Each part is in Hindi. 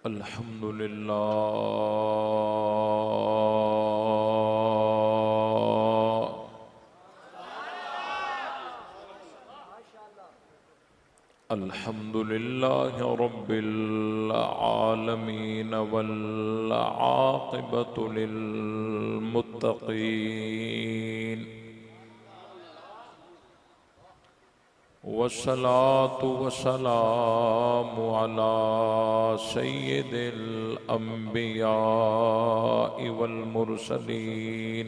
अल्हम्दुलिल्लाह रब्बिल आलमीन वल आक़िबतु लिल मुत्तक़ीन वस्सलातु वस्सलामु अला सय्यिदिल अंबियाइ वल मुरसलीन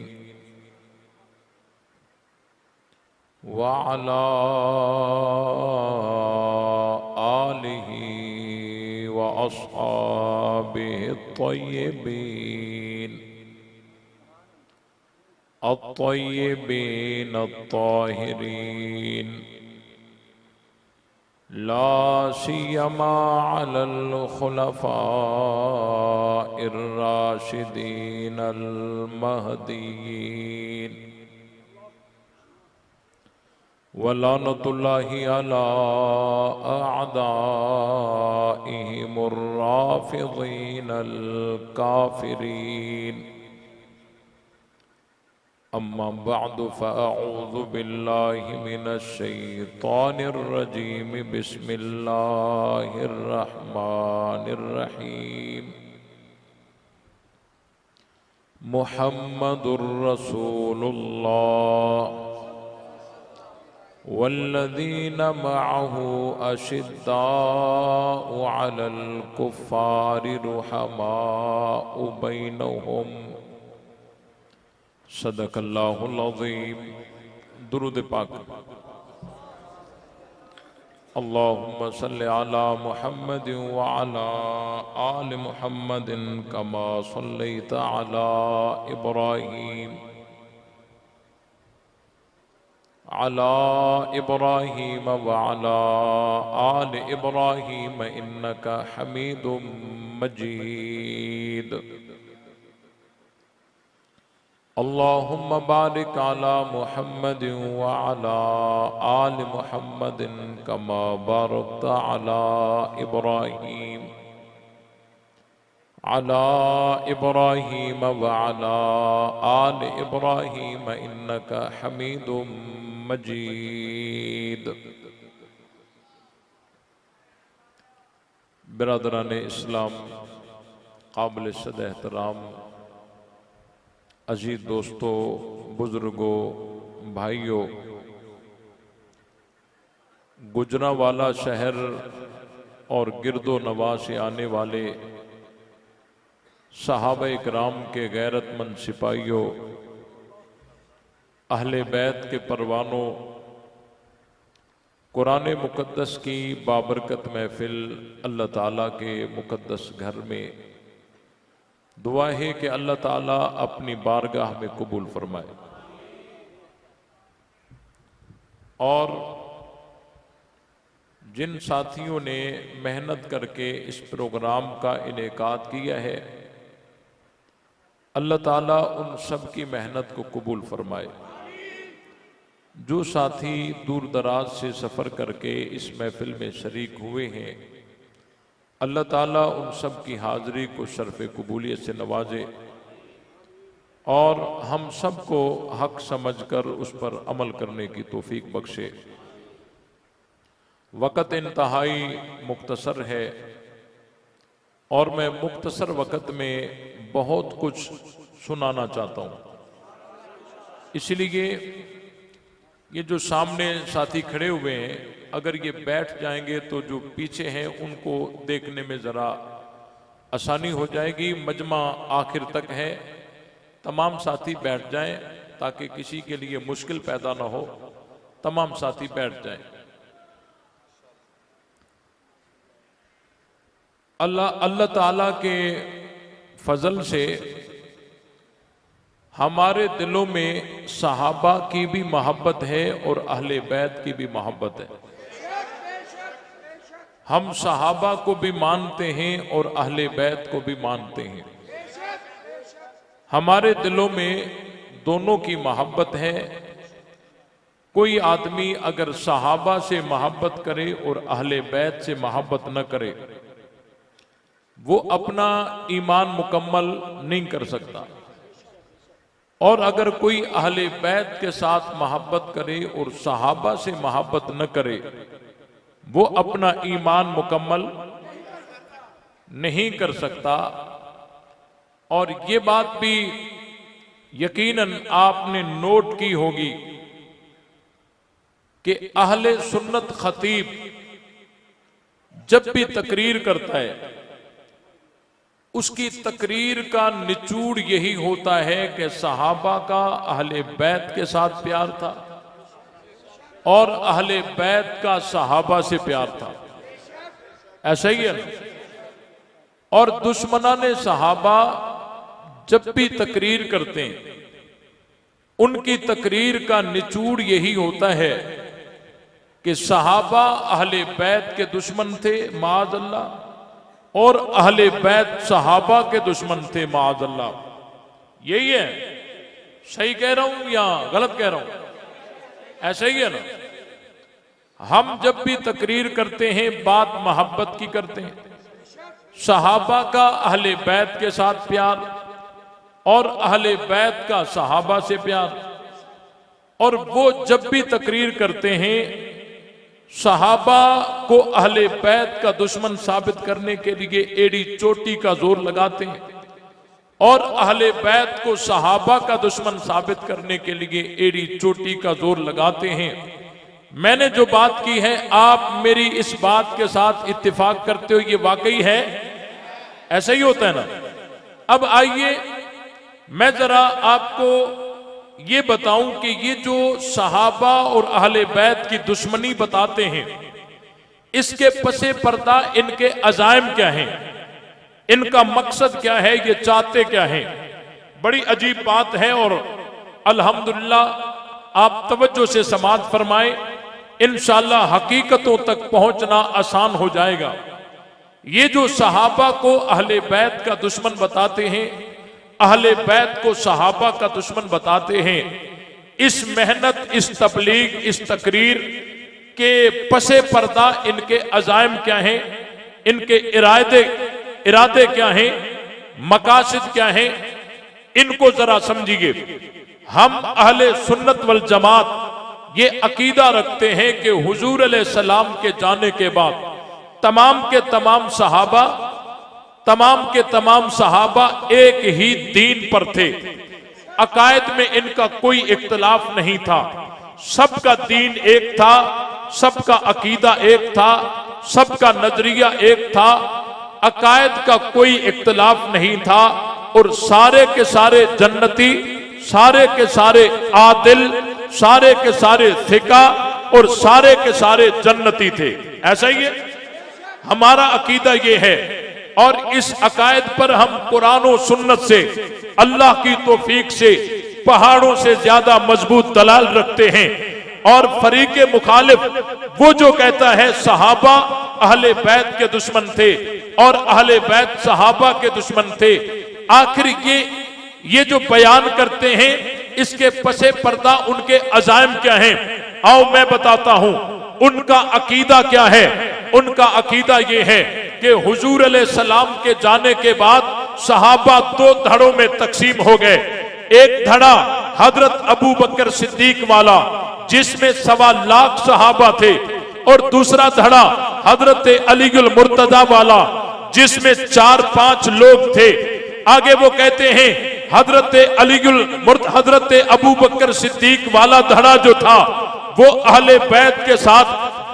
व अला आलिहि व अस्हाबिहि अत्तय्यिबीन अत्ताहिरीन ला सियमा अलल खुलफाइर राशिदीन अल महदीयीन वलानतुल्लाहि अला अअदाइहिमुर राफिदीनल काफिरीन अम्मा बअदु फ़अऊज़ु बिल्लाहि मिनश शैतानिर रजीम बिस्मिल्लाहिर रहमानिर रहीम मुहम्मदुर रसूलुल्लाह वल्लज़ीन मअहु अशिद्दाउ अलल कुफ़्फ़ारि रुहमाउ बैनहुम सदक़ल्लाहुल अज़ीम। दुरूद पाक। अल्लाहुम्मा सल्लि अला मुहम्मदिन व अला आलि मुहम्मदिन कमा सल्लैता अला इब्राहीम व अला आलि इब्राहीम इन्नका हमीदुम मजीद। अल्लाहुम्मा बारिक अला मुहम्मदिन व अला आलि मुहम्मदिन कमा बारकता अला इब्राहीम व अला आलि इब्राहीम इन्नका हमीदुम मजीद। बिरादरान इस्लाम, काबिल सद एहतराम अजीज दोस्तों, बुजुर्गों, भाइयों, गुजरांवाला शहर और गिरदो नवाह से आने वाले सहाबा इकराम के गैरतमंद सिपाहियों, अहले बैत के परवानों, कुरान मुक़द्दस की बाबरकत महफिल अल्लाह ताला के मुक़द्दस घर में दुआ है कि अल्लाह ताला अपनी बारगाह में कबूल फरमाए। और जिन साथियों ने मेहनत करके इस प्रोग्राम का इनेकाद किया है, अल्लाह ताला उन सब की मेहनत को कबूल फरमाए। जो साथी दूर दराज से सफ़र करके इस महफिल में शरीक हुए हैं, अल्लाह ताला उन सब की हाज़िरी को शर्फ़ कबूलियत से नवाजे और हम सब को हक समझकर उस पर अमल करने की तौफीक बख्शे। वक़्त इंतहाई मुख्तसर है और मैं मुख्तसर वक़्त में बहुत कुछ सुनाना चाहता हूँ। इसलिए ये जो सामने साथी खड़े हुए हैं, अगर ये बैठ जाएंगे तो जो पीछे हैं उनको देखने में ज़रा आसानी हो जाएगी। मजमा आखिर तक है, तमाम साथी बैठ जाएं ताकि किसी के लिए मुश्किल पैदा ना हो। तमाम साथी बैठ जाएं। अल्लाह ताला के फजल से हमारे दिलों में सहाबा की भी मोहब्बत है और अहले बैत की भी मोहब्बत है। हम सहाबा को भी मानते हैं और अहले बैत को भी मानते हैं। हमारे दिलों में दोनों की मोहब्बत है। कोई आदमी अगर सहाबा से मोहब्बत करे और अहले बैत से मोहब्बत न करे वो अपना ईमान मुकम्मल नहीं कर सकता। और अगर कोई अहले बैत के साथ मोहब्बत करे और सहाबा से मोहब्बत न करे, वो अपना ईमान मुकम्मल नहीं कर सकता। और ये बात भी यकीनन आपने नोट की होगी कि अहले सुन्नत खतीब जब भी तकरीर करता है, उसकी तकरीर का निचोड़ यही होता है कि सहाबा का अहले बैत के साथ प्यार था और अहले बैत का सहाबा से प्यार था। ऐसा ही है ना? और दुश्मनाने सहाबा जब भी तकरीर करते हैं, उनकी तकरीर का निचोड़ यही होता है कि सहाबा अहले बैत के दुश्मन थे माअज़ल्लाह, और अहले बैत सहाबा के दुश्मन थे माअज़ल्लाह। यही है? सही कह रहा हूं या गलत कह रहा हूं? ऐसा ही है ना? हम जब भी तकरीर करते हैं बात मोहब्बत की करते हैं, सहाबा का अहले बैत के साथ प्यार और अहले बैत का सहाबा से प्यार। और वो जब भी तकरीर करते हैं, सहाबा को अहले बैत का दुश्मन साबित करने के लिए एड़ी चोटी का जोर लगाते हैं और अहले बैत को सहाबा का दुश्मन साबित करने के लिए एड़ी चोटी का जोर लगाते हैं। मैंने जो बात की है, आप मेरी इस बात के साथ इत्तेफाक करते हो, ये वाकई है? ऐसा ही होता है ना? अब आइए मैं जरा आपको ये बताऊं कि ये जो सहाबा और अहले बैत की दुश्मनी बताते हैं, इसके पसे पर्दा इनके अजायम क्या हैं, इनका मकसद क्या है, ये चाहते क्या हैं। बड़ी अजीब बात है और अल्हम्दुलिल्लाह आप तवज्जो से समाअत फरमाएं, इंशाअल्लाह हकीकतों तक पहुंचना आसान हो जाएगा। ये जो सहाबा को अहले बैत का दुश्मन बताते हैं, अहले बैत को सहाबा का दुश्मन बताते हैं, इस मेहनत, इस तबलीग, इस तकरीर के पसे पर्दा इनके अजायम क्या हैं, इनके इरादे क्या हैं, मकासद क्या हैं, इनको जरा समझिए। हम अहले सुन्नत वल जमात ये अकीदा रखते हैं कि हुजूर अलैहिस्सलाम के जाने के बाद तमाम के तमाम सहाबा एक ही दीन पर थे। अकायद में इनका कोई इख्तलाफ नहीं था, सबका दीन एक था, सबका अकीदा एक था, सबका नजरिया एक था, अकायद का कोई इख्तलाफ नहीं था। और सारे के सारे जन्नती, सारे के सारे आदिल, सारे के सारे थिका और सारे के सारे जन्नती थे। ऐसा ही है, हमारा अकीदा ये है। और इस अकायद पर हम कुरान और सुन्नत से अल्लाह की तौफीक से पहाड़ों से ज्यादा मजबूत दलाल रखते हैं। और फरीके मुखालिफ वो जो कहता है सहाबा अहले बैत के दुश्मन थे और अहले बैत सहाबा के दुश्मन थे, आखिर ये जो बयान करते हैं, इसके पसे पर्दा उनके अजायम क्या हैं? आओ मैं बताता हूं उनका अकीदा क्या है। उनका अकीदा ये है कि हुजूर अलैहिस्सलाम के जाने के बाद सहाबा दो धड़ों में तकसीम हो गए। एक धड़ा हजरत अबू बकर सिद्दीक वाला जिसमें 1.25 लाख सहाबा थे, और दूसरा धड़ा हजरत अलीगुल मुर्तजा वाला जिसमें 4-5 लोग थे। आगे वो कहते हैं हजरत अबू बकर सिद्दीक वाला धड़ा जो था वो अहले बैत के साथ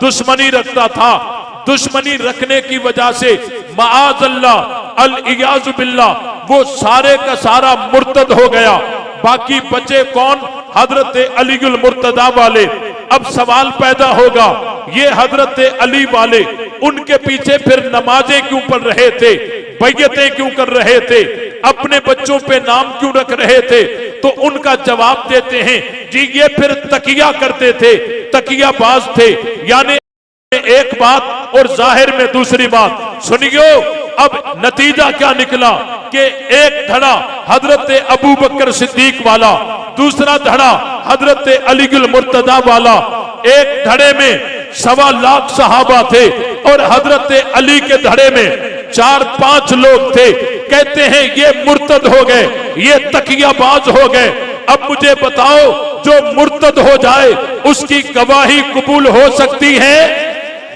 दुश्मनी रखता था। दुश्मनी रखने की वजह से माअज़ल्लाह अल-इयाज़ु बिल्लाह वो सारे का सारा मुर्तद हो गया। बाकी बचे कौन? हजरत अलीगुल मुर्तजा वाले। अब सवाल पैदा होगा, ये हजरत अली वाले उनके पीछे फिर नमाजें क्यों पढ़ रहे थे, बैयतें क्यों कर रहे थे, अपने बच्चों पे नाम क्यों रख रहे थे? तो उनका जवाब देते हैं, जी ये फिर तकिया करते थे, तकिया बाज थे। यानी एक बात और जाहिर में दूसरी बात। सुनियो, अब नतीजा क्या निकला कि एक धड़ा हजरत अबू बकर सिद्दीक वाला, दूसरा धड़ा हजरत अलीगुल मुर्तजा वाला। एक धड़े में 1.25 लाख सहाबा थे और हजरत अली के धड़े में 4-5 लोग थे, कहते हैं ये मुर्तद हो गए, ये तकियाबाज हो गए। अब मुझे बताओ, जो मुर्तद हो जाए उसकी गवाही कबूल हो सकती है?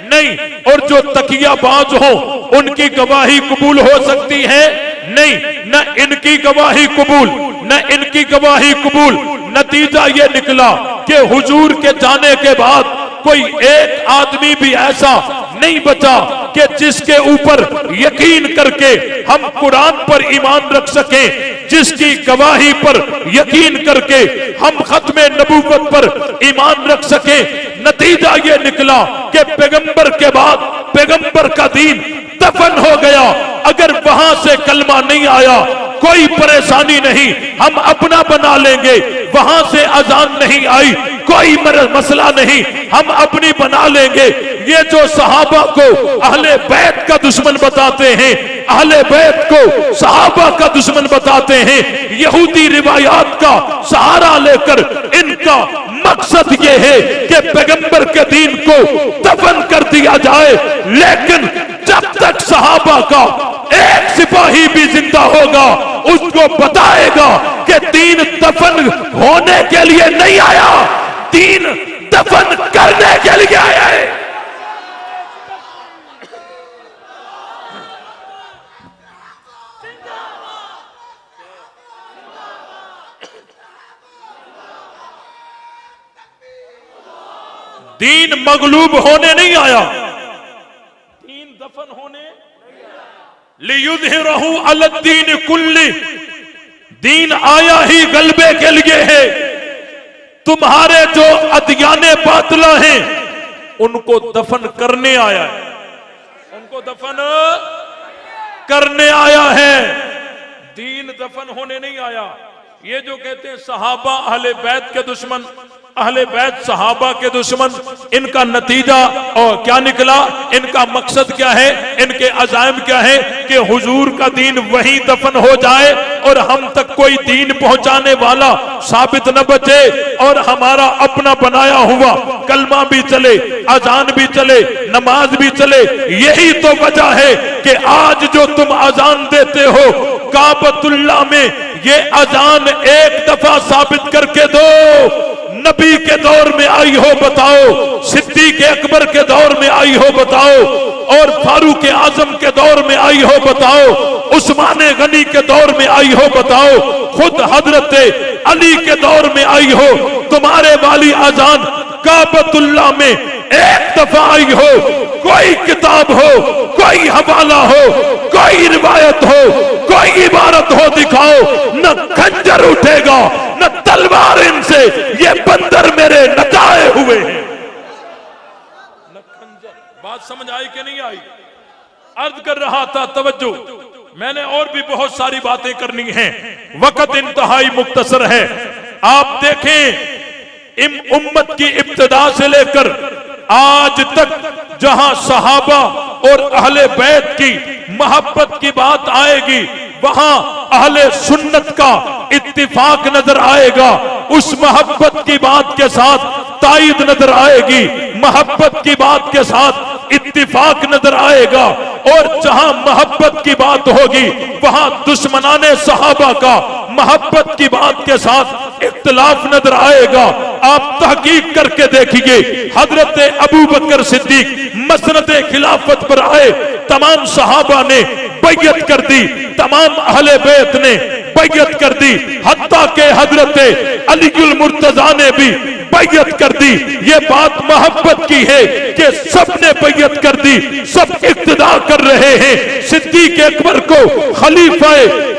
नहीं। और जो तकियाबाज हो उनकी गवाही कबूल हो सकती है? नहीं। न इनकी गवाही कबूल, न इनकी गवाही कबूल। नतीजा ये निकला कि हुजूर के जाने के बाद कोई एक आदमी भी ऐसा नहीं बचा कि जिसके ऊपर यकीन करके हम कुरान पर ईमान रख सकें, जिसकी गवाही पर यकीन करके हम खत्मे नबूवत पर ईमान रख सकें। नतीजा ये निकला कि पैगंबर के बाद पैगंबर का दीन दफन हो गया। अगर वहां से कलमा नहीं आया, कोई परेशानी नहीं, हम अपना बना लेंगे। वहां से अजान नहीं आई, कोई मसला नहीं, हम अपनी बना लेंगे। ये जो सहाबा को अहले बैत का दुश्मन बताते हैं, अहले बैत को सहाबा का दुश्मन बताते हैं, यहूदी रिवायात का सहारा लेकर इनका मकसद ये है कि पैगंबर के दीन को दफन कर दिया जाए। लेकिन जब तक सहाबा का एक सिपाही भी जिंदा होगा, उसको बताएगा कि दीन दफन होने के लिए नहीं आया, दीन दफन करने के लिए आया है। दीन मगलूब होने नहीं आया, दीन दफन होने। लियुज़हिरहु अलद्दीन कुल्ली, दीन आया ही गलबे के लिए है। तुम्हारे जो अदियाने बातिला हैं उनको दफन करने आया है, उनको दफन करने आया है, दीन दफन होने नहीं आया। ये जो कहते हैं सहाबा अहले बैत के दुश्मन, अहले बैत सहाबा के दुश्मन, इनका नतीजा और क्या निकला, इनका मकसद क्या है, इनके अज़ाइम क्या है कि हुजूर का दीन वहीं दफन हो जाए और हम तक कोई दीन पहुंचाने वाला साबित न बचे और हमारा अपना बनाया हुआ कलमा भी चले, अजान भी चले, नमाज भी चले। यही तो वजह है कि आज जो तुम अजान देते हो काबतुल्लाह में, ये अजान एक दफा साबित करके दो। नबी के दौर में आई हो बताओ, सिद्दीक अकबर के दौर में आई हो बताओ, और फारूक आजम के दौर में आई हो बताओ, उस्मान गनी के दौर में आई हो बताओ, खुद हजरत अली के दौर में आई हो। तुम्हारे वाली अजान काबतुल्लाह में एक दफा आई हो। कोई किताब हो, कोई हवाला हो, कोई रिवायत हो, कोई इबारत हो, दिखाओ। न खंजर उठेगा न तलवार इनसे, ये बंदर मेरे नचाए हुए हैं। न खंजर। बात समझ आई कि नहीं आई? अर्ज कर रहा था, तवज्जो, मैंने और भी बहुत सारी बातें करनी हैं, वक्त इंतहाई मुख्तसर है। आप देखें उम्मत की इब्तिदा से लेकर आज तक जहां सहाबा और अहले बैत की मोहब्बत की बात आएगी, वहां अहले सुन्नत का इत्तिफाक नजर आएगा। उस मोहब्बत की बात के साथ ताईद नजर आएगी, मोहब्बत की बात के साथ इत्तिफाक नजर आएगा। और जहां मोहब्बत की बात होगी वहां दुश्मनाने सहाबा का मोहब्बत की बात के साथ इख्तिलाफ नजर आएगा। आप तहकीक करके देखिए, हजरत अबू बकर सिद्दीक मसनद खिलाफत पर आए, तमाम सहाबा ने बैयत कर दी, तमाम अहले बैत ने बैयत कर दी, हत्ता के हजरत अलीउल मुर्तजा ने भी बैयत कर दी। ये बात मोहब्बत की है कि सबने बैयत कर दी, सब इक्तिदा कर रहे हैं, सिद्दीक अकबर को खलीफा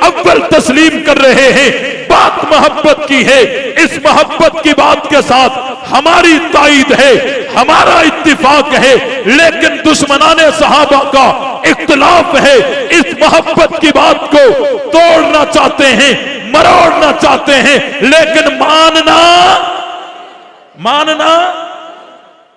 अव्वल तस्लीम कर रहे हैं। बात मोहब्बत की है। इस मोहब्बत की बात के साथ हमारी ताईद है, हमारा इत्तिफाक है, लेकिन दुश्मनाने सहाबा का इख्तिलाफ है। इस मोहब्बत की बात को तोड़ना चाहते हैं, मरोड़ना चाहते हैं, लेकिन मानना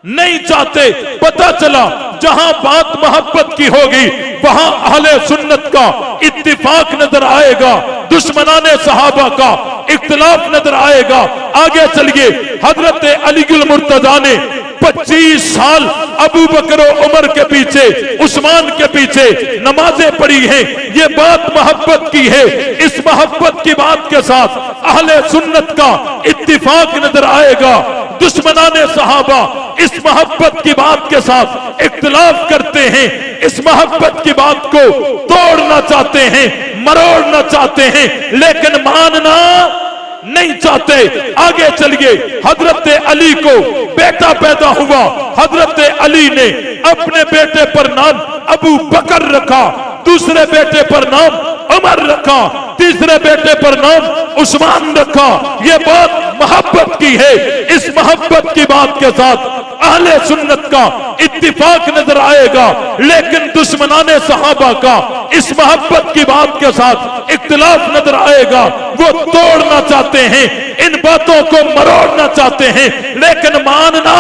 नहीं चाहते। पता चला जहां बात मोहब्बत की होगी वहां अहले सुन्नत का इत्तिफाक नजर आएगा, दुश्मनाने सहाबा का इख्तिलाफ नजर आएगा। आगे चलिए, हजरत अलीउल मुर्तजा ने 25 साल अबू बकर और उमर के पीछे, उस्मान के पीछे नमाजें पढ़ी हैं। ये बात मोहब्बत की है। इस मोहब्बत की बात के साथ अहले सुन्नत का इत्तिफाक नजर आएगा। दुश्मनाने सहाबा इस मोहब्बत की बात के साथ इख्तिलाफ करते हैं, इस मोहब्बत की बात को तोड़ना चाहते हैं, मरोड़ना चाहते हैं, लेकिन मानना नहीं चाहते। आगे चलिए, हजरत अली को बेटा पैदा हुआ। हजरत अली ने अपने बेटे पर नाम अबू बकर रखा, दूसरे बेटे पर नाम उमर रखा, तीसरे बेटे पर नाम उस्मान रखा। ये बात मोहब्बत की है। इस मोहब्बत की बात के साथ अहले सुन्नत का इत्तिफाक नजर आएगा, लेकिन दुश्मनाने सहाबा का इस मोहब्बत की बात के साथ इख्तिलाफ नजर आएगा। वो तोड़ना चाहते हैं, इन बातों को मरोड़ना चाहते हैं, लेकिन मानना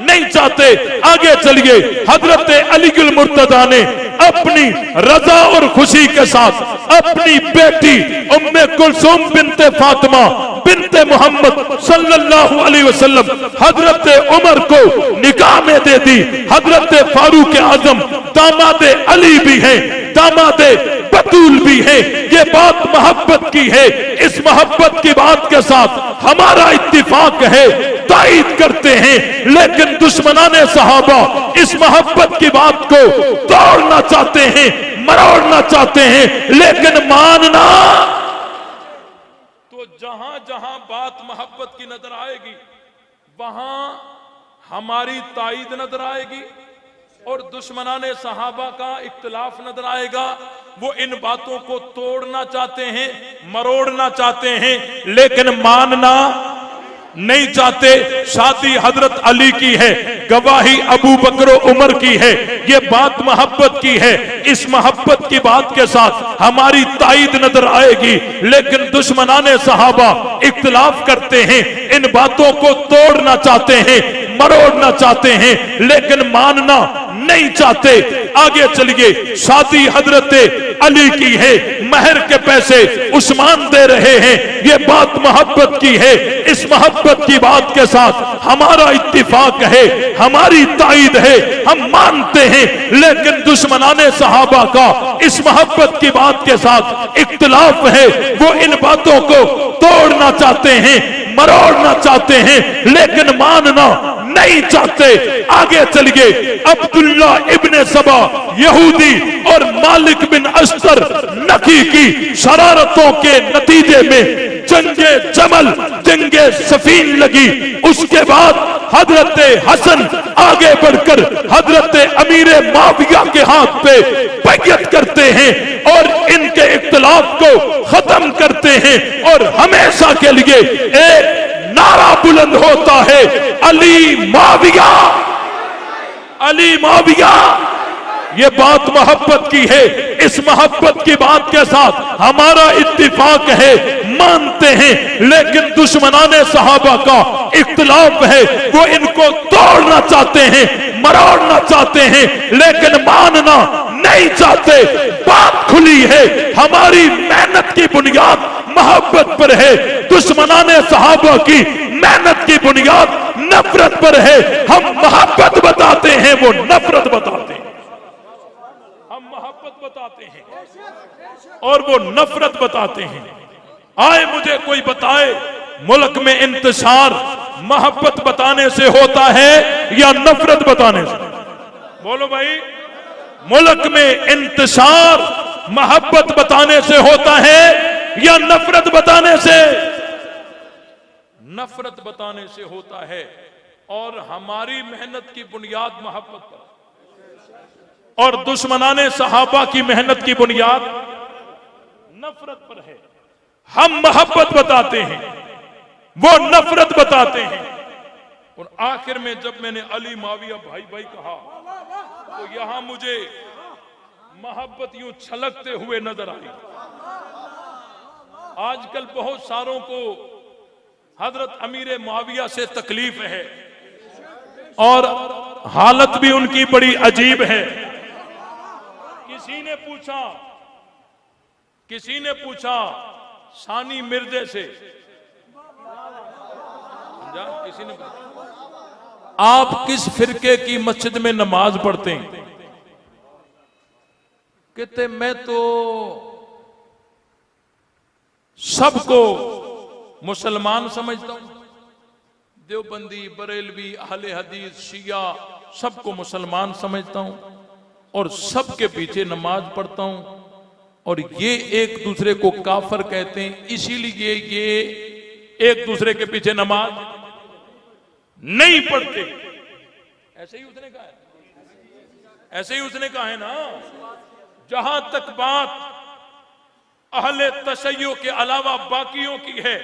नहीं चाहते। आगे चलिए, हजरत अलीगुल मुर्तजा ने अपनी रजा और खुशी के साथ अपनी बेटी उम्मे कुलसूम बिनते फातिमा बिनते मोहम्मद सल्लल्लाहु अलैहि वसल्लम हजरत उमर को निकाह में दे दी। हजरत फारूक आजम दामाद अली भी हैं, दामाद बतूल भी है। ये बात मोहब्बत की है। इस मोहब्बत की बात के साथ हमारा इत्तिफाक है, तायद करते हैं, लेकिन दुश्मनाने सहाबा इस मोहब्बत की बात को तोड़ना चाहते हैं, मरोड़ना चाहते हैं, लेकिन मानना। तो जहां जहां बात मोहब्बत की नजर आएगी, वहां हमारी तायद नजर आएगी और दुश्मनाने सहाबा का इख्तिलाफ नजर आएगा। वो इन बातों को तोड़ना चाहते हैं, मरोड़ना चाहते हैं, लेकिन मानना नहीं चाहते। शादी हजरत अली की है, गवाही अबू बकर उमर की है। ये बात मोहब्बत की है। इस मोहब्बत की बात के साथ हमारी तायद नजर आएगी, लेकिन दुश्मनाने सहाबा इख्तिलाफ करते हैं, इन बातों को तोड़ना चाहते हैं, मरोड़ना चाहते हैं, लेकिन मानना नहीं चाहते। आगे चलिए, शादी हजरत अली की है, महर के पैसे उस्मान दे रहे हैं। ये बात मोहब्बत की है। इस मोहब्बत की बात के साथ हमारा इत्तिफाक है, हमारी तायद है, हम मानते हैं, लेकिन दुश्मनाने सहाबा का इस मोहब्बत की बात के साथ इख्तिलाफ है। वो इन बातों को तोड़ना चाहते हैं, मरोड़ना चाहते हैं, लेकिन मानना नहीं चाहते। आगे चलिए, अब्दुल्ला इब्ने सबा यहूदी और मालिक बिन अस्तर नकी की शरारतों के नतीजे में जंगे जमल, जंगे सफीन लगी। उसके बाद हजरत हसन आगे बढ़कर हजरत अमीरे माविया के हाथ पे बैयत करते हैं और इनके इख्तिलाफ को खत्म करते हैं, और हमेशा के लिए एक नारा बुलंद होता है, अली माविया, अली माविया। ये बात मोहब्बत की है। इस मोहब्बत की बात के साथ हमारा इत्तिफाक है, मानते हैं, लेकिन दुश्मनाने सहाबा का इख्तिलाफ है। वो इनको तोड़ना चाहते हैं, मरोड़ना चाहते हैं, लेकिन मानना नहीं चाहते। बात खुली है, हमारी मेहनत की बुनियाद मोहब्बत पर है, दुश्मनाने सहाबा की मेहनत की बुनियाद नफरत पर है। हम मोहब्बत बताते हैं, वो नफरत बताते हैं। हम मोहब्बत बताते हैं और वो नफरत बताते हैं। आए मुझे कोई बताए, मुल्क में इंतशार मोहब्बत बताने से होता है या नफरत बताने से? बोलो भाई, मुल्क में इंतशार मोहब्बत बताने से होता है या नफरत बताने से? नफरत बताने से होता है। और हमारी मेहनत की बुनियाद मोहब्बत पर, और दुश्मनाने सहाबा की मेहनत की बुनियाद नफरत पर है। हम मोहब्बत बताते हैं, वो नफरत बताते हैं। और आखिर में जब मैंने अली माविया भाई भाई कहा, तो यहां मुझे मोहब्बत यूं छलकते हुए नजर आई। आजकल बहुत सारों को हजरत अमीर मुआविया से तकलीफ है और हालत भी उनकी बड़ी अजीब है। किसी ने पूछा सानी मिर्जे से, किसी ने आप किस फिरके की मस्जिद में नमाज पढ़ते हैं? कहते मैं तो सबको मुसलमान समझता हूं, देवबंदी, बरेलवी, अहले हदीस, शिया, सबको मुसलमान समझता हूं और सबके पीछे नमाज पढ़ता हूं, और ये एक दूसरे को काफर कहते हैं, इसीलिए ये एक दूसरे के पीछे नमाज नहीं पढ़ते। ऐसे ही उसने कहा है, ऐसे ही उसने कहा है ना। जहां तक बात अहले तशय्यो के अलावा बाकियों की है,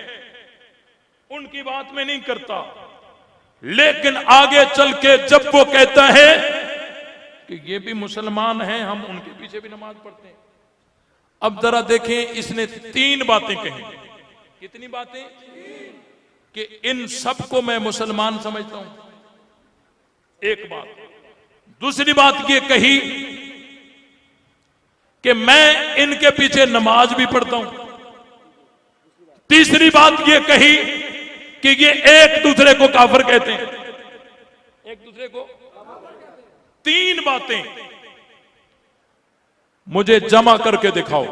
उनकी बात में नहीं करता, लेकिन आगे चल के जब वो कहता है कि ये भी मुसलमान हैं, हम उनके पीछे भी नमाज पढ़ते हैं। अब जरा देखें, इसने 3 बातें कही। कितनी बातें? कि इन सबको मैं मुसलमान समझता हूं, एक बात। दूसरी बात ये कही कि मैं इनके पीछे नमाज भी पढ़ता हूं। तीसरी बात ये कही कि ये एक दूसरे को काफिर कहते हैं, एक दूसरे को। 3 बातें मुझे जमा करके दिखाओ।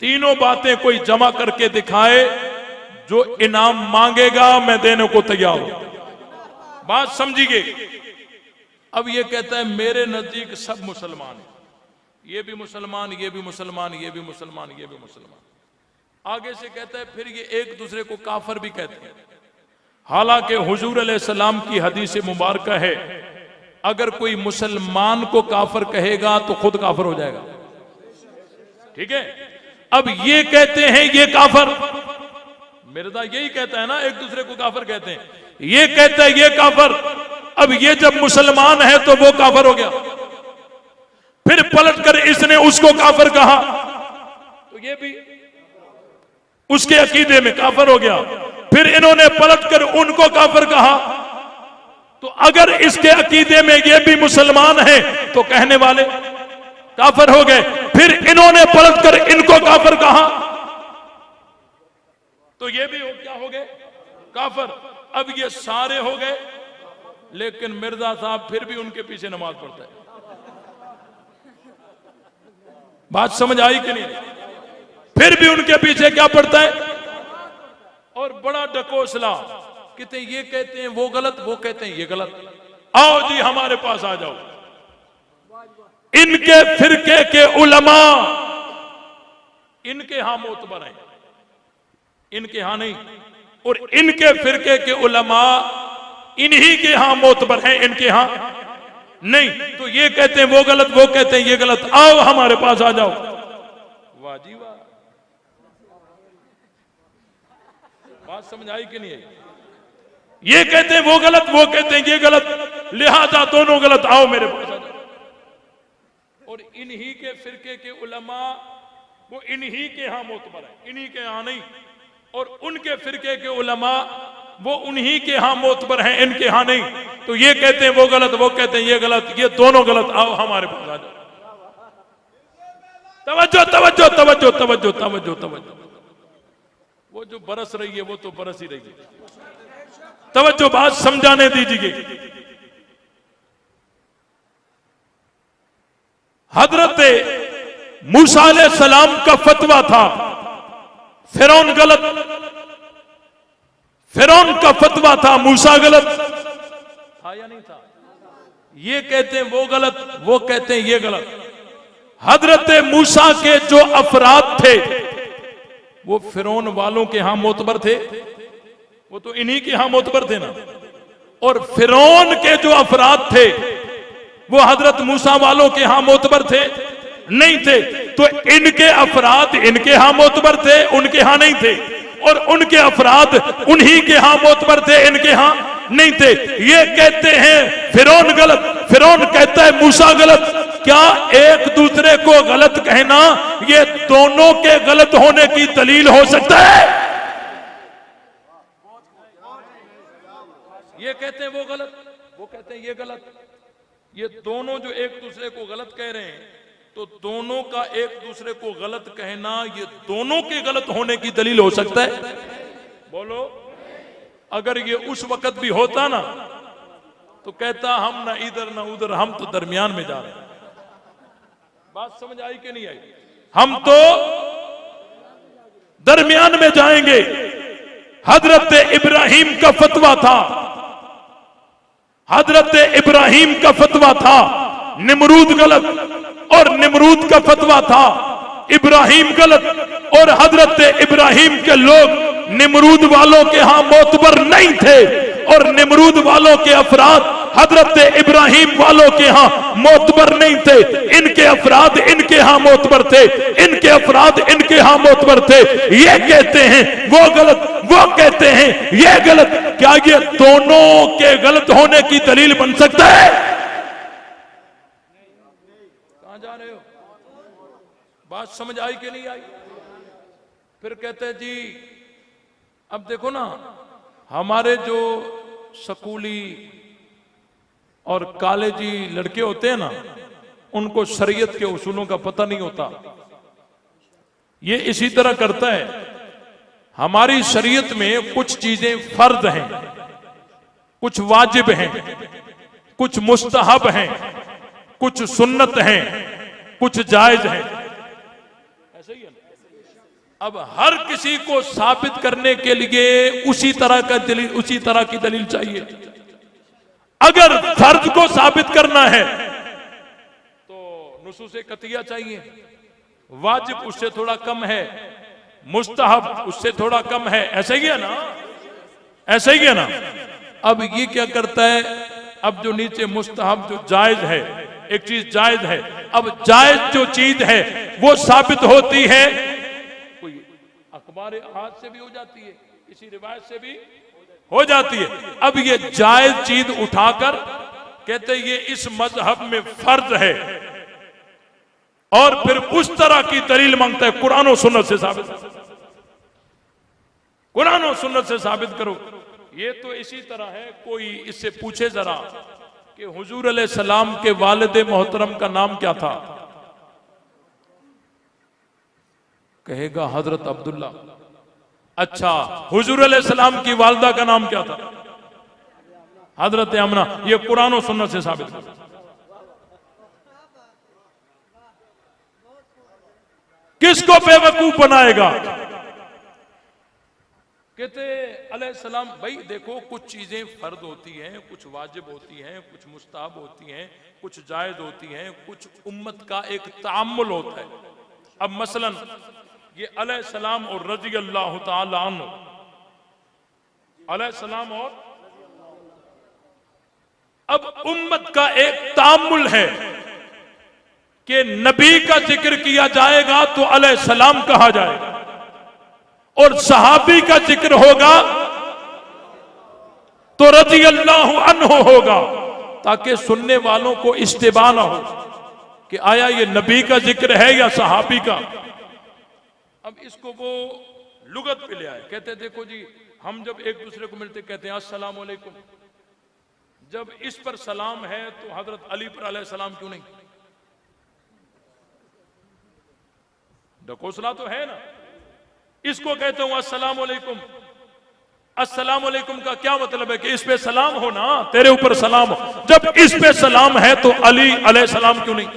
तीनों बातें कोई जमा करके दिखाए, जो इनाम मांगेगा मैं देने को तैयार हूं। बात समझिए। अब ये कहता है मेरे नजदीक सब मुसलमान हैं, ये भी मुसलमान, ये भी मुसलमान, ये भी मुसलमान, ये भी मुसलमान। आगे से कहता है फिर ये एक दूसरे को काफिर भी कहते हैं। हालांकि हुजूर अलैहिस्सलाम की हदीस मुबारक है, अगर कोई मुसलमान को काफिर कहेगा तो खुद काफिर हो जाएगा। ठीक है। अब ये कहते हैं ये काफिर, मिर्जा यही कहता है ना, एक दूसरे को काफिर कहते हैं, ये कहता है ये काफिर। अब ये जब मुसलमान है तो वो काफिर हो गया, फिर पलटकर इसने उसको काफिर कहा तो ये भी उसके अकीदे में काफिर हो गया, फिर इन्होंने पलटकर उनको काफिर कहा, तो अगर इसके अकीदे में ये भी मुसलमान है तो कहने वाले काफिर हो गए, फिर इन्होंने पलटकर इनको काफिर कहा तो ये भी क्या हो गए? काफिर। अब ये सारे हो गए, लेकिन मिर्जा साहब फिर भी उनके पीछे नमाज पढ़ता है। बात समझ आई कि नहीं? फिर भी उनके पीछे क्या पढ़ता है? और बड़ा डकोसला, कहते ये कहते हैं वो गलत, वो कहते हैं ये गलत। आओ जी हमारे पास आ जाओ। इनके फिरके के उलमा इनके यहां मोतबर हैं, इनके यहां नहीं, और इनके फिरके के उलमा इन्हीं के यहां मोतबर हैं, इनके यहां नहीं। तो ये कहते हैं वो गलत, वो कहते हैं ये गलत। आओ हमारे पास आ जाओ। वाह जी वाह। बात समझ आई कि नहीं आई? ये कहते हैं वो गलत, वो कहते हैं ये गलत, लिहाजा दोनों गलत, आओ मेरे पास आ जाओ। और इन्हीं के फिरके के उलमा वो इन्हीं के यहां मोतबर है, इन्हीं के यहां नहीं, और उनके फिरके के उलमा वो उन्हीं के यहां मोतबर हैं, इनके यहां नहीं। तो ये कहते हैं वो गलत, वो कहते हैं ये गलत, ये दोनों गलत, आओ हमारे पास आ जाओ। तवज्जो तवज्जो तवज्जो तवज्जो तवज्जो तवज्जो। वो जो बरस रही है वो तो बरस ही रही है। तवज्जो, बात समझाने दीजिए। हजरत मूसा अलैहिस्सलाम का फतवा था फिरौन गलत, फिरौन का फतवा था मूसा गलत था या नहीं था? ये कहते हैं वो गलत, वो कहते हैं ये गलत। हजरत मूसा के जो अफराद थे वो फिरौन वालों के यहां मोतबर थे, वो तो इन्हीं के यहां मोतबर थे ना। और फिरौन के जो अफराद थे वो हजरत मूसा वालों के यहां मोतबर थे नहीं थे। तो इनके अफराद इनके यहां मोतबर थे, उनके यहां नहीं थे, और उनके अफराद उन्हीं के यहां मोतबर थे, इनके यहां नहीं थे। ये कहते हैं फिरौन गलत, फिरौन कहता है मूसा गलत। क्या एक दूसरे को गलत कहना ये दोनों के गलत होने की दलील हो सकता है? ये कहते हैं वो गलत, वो कहते हैं ये गलत। ये दोनों जो एक दूसरे को गलत कह रहे हैं, तो दोनों का एक दूसरे को गलत कहना ये दोनों के गलत होने की दलील हो सकता है? बोलो। अगर ये उस वक्त भी होता ना तो कहता हम ना इधर ना उधर, हम तो दरमियान में जा रहे हैं। बात समझ आई कि नहीं आई? हम तो दरमियान में जाएंगे। हजरत इब्राहिम का फतवा था, हजरत इब्राहिम का फतवा था, निमरूद गलत और निमरूद का फतवा था इब्राहिम गलत, और हजरत इब्राहिम के लोग निमरूद वालों के यहां मोतबर नहीं थे और निमरूद वालों के अफराद हजरत इब्राहिम वालों के यहां मोतबर नहीं थे। इनके अफराद इनके यहां मोतबर थे, इनके अफराद इनके यहां मोतबर थे। ये कहते हैं वो गलत, वो कहते हैं ये गलत। क्या ये दोनों के गलत होने की दलील बन सकता है? कहां जा रहे हो? बात समझ आई कि नहीं आई? फिर कहते हैं जी अब देखो ना, हमारे जो स्कूली और कॉलेजी लड़के होते हैं ना, उनको शरीयत के उसूलों का पता नहीं होता। ये इसी तरह करता है। हमारी शरीयत में कुछ चीजें फर्ज हैं, कुछ वाजिब हैं, कुछ मुस्तहब हैं, कुछ सुन्नत हैं, कुछ जायज हैं। ऐसे ही है ना? अब हर किसी को साबित करने के लिए उसी तरह की दलील चाहिए। अगर फर्ज को साबित करना है तो नुसूस कतिया चाहिए, वाजिब उससे थोड़ा कम है, मुस्तहब उससे थोड़ा कम है। ऐसे ही है ना? ऐसे ही है ना? अब ये क्या करता है, अब जो नीचे मुस्तहब जो जायज है, एक चीज जायज है, अब जायज जो चीज है वो साबित होती है, कोई अखबार हाथ से भी हो जाती है, किसी रिवायत से भी हो जाती है। अब ये जायज चीज उठाकर कहते ये इस मजहब में फर्ज है, और फिर उस तरह की दलील मांगता है कुरान और सुन्नत से साबित, कुरान और सुन्नत से साबित करो। ये तो इसी तरह है, कोई इससे पूछे जरा कि हुजूर अलैहिस्सलाम के वालिद मोहतरम का नाम क्या था, कहेगा हजरत अब्दुल्ला। अच्छा, हुजूर अलैहिस्सलाम की वालदा का नाम क्या था? हजरत अमना। ये कुरान और सुन्नत से साबित करो। किसको बेवकूफ बनाएगा? कहते अलैहिस्सलाम, भाई देखो कुछ चीजें फर्द होती हैं, कुछ वाजिब होती हैं, कुछ मुस्ताहब होती हैं, कुछ जायज होती हैं, कुछ उम्मत का एक तामुल होता है। अब मसलन ये अलैहिस्सलाम और रज़ी अल्लाह तआला अन्हु, अलैहिस्सलाम और, अब उम्मत का एक तामुल है कि नबी का जिक्र किया जाएगा तो अलैहिस्सलाम कहा जाएगा, और सहाबी का जिक्र होगा तो रज़ी अल्लाह अन्हु होगा, ताकि सुनने वालों को इस्तिबा ना हो कि आया ये नबी का जिक्र है या सहाबी का। अब इसको वो लुगत पे ले आए, कहते देखो जी, हम जब एक दूसरे को मिलते कहते हैं अस्सलाम वालेकुम, जब इस पर सलाम है तो हजरत अली पर अलैहि सलाम क्यों नहीं? ढकोसला तो है ना। इसको कहते हूं अस्सलाम वालेकुम। अस्सलाम वालेकुम का क्या मतलब है कि इस पे सलाम हो ना, तेरे ऊपर सलाम हो। जब इस पे सलाम है तो अली अलैहि सलाम क्यों नहीं?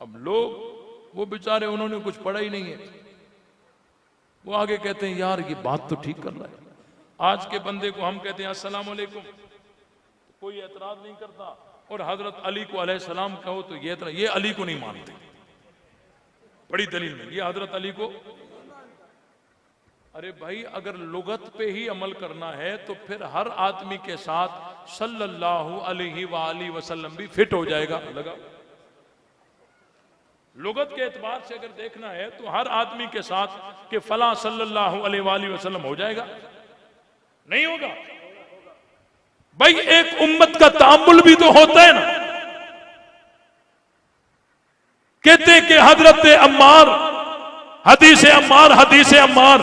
अब लोग, वो बेचारे उन्होंने कुछ पढ़ा ही नहीं है, वो आगे कहते हैं यार ये बात तो ठीक कर रहा है। आज के बंदे को हम कहते हैं अस्सलाम वालेकुम, कोई एतराज नहीं करता, और हजरत अली को अलैहि सलाम कहो तो ये अली को नहीं मानते। बड़ी दलील में ये हजरत अली को, अरे भाई अगर लुगत पे ही अमल करना है तो फिर हर आदमी के साथ सल्लल्लाहु अलैहि वसल्लम भी फिट हो जाएगा। लगा लुगत के एतबार से अगर देखना है तो हर आदमी के साथ कि फला सल्लल्लाहु अलैहि वसल्लम हो जाएगा, नहीं होगा। भाई एक उम्मत का तामुल भी तो होता है ना। कहते कि हजरत अम्मार, हदीस अम्मार,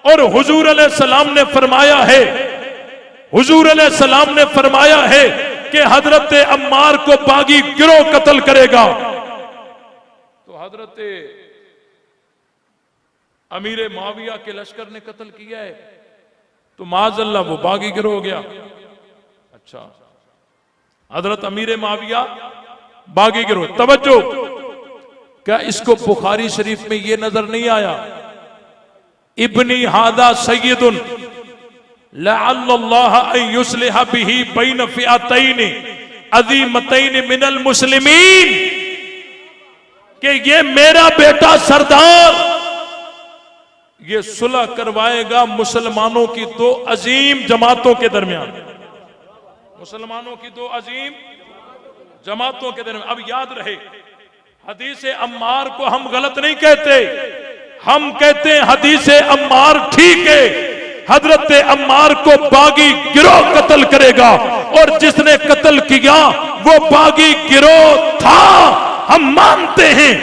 और हुजूर अलैहिस्सलाम ने फरमाया है, हुजूर अलैहिस्सलाम ने फरमाया है कि हजरत अम्मार को बागी गिरोह कत्ल करेगा। तो हजरत अमीर मुआविया के लश्कर ने कत्ल किया है, तो माज़अल्लाह वो बागी गिरोह हो गया। अच्छा, हजरत अमीर माविया बागी गिरोह। तवज्जो, क्या इसको बुखारी शरीफ में ये नजर नहीं आया? इब्नी हादा सय्यदुन लअल्लाह अन युस्लिह बिही बैन फिअतैन अज़ीमतैन मिनल मुस्लिमीन, कि ये मेरा बेटा सरदार ये सुलह करवाएगा मुसलमानों की दो अजीम जमातों के दरमियान, मुसलमानों की दो अजीम जमातों के दरमियान। अब याद रहे, हदीस अम्मार को हम गलत नहीं कहते, हम कहते हैं हदीस अम्मार ठीक है। हजरत अम्मार को बागी गिरोह कत्ल करेगा और जिसने कत्ल किया वो बागी गिरोह था, हम मानते हैं,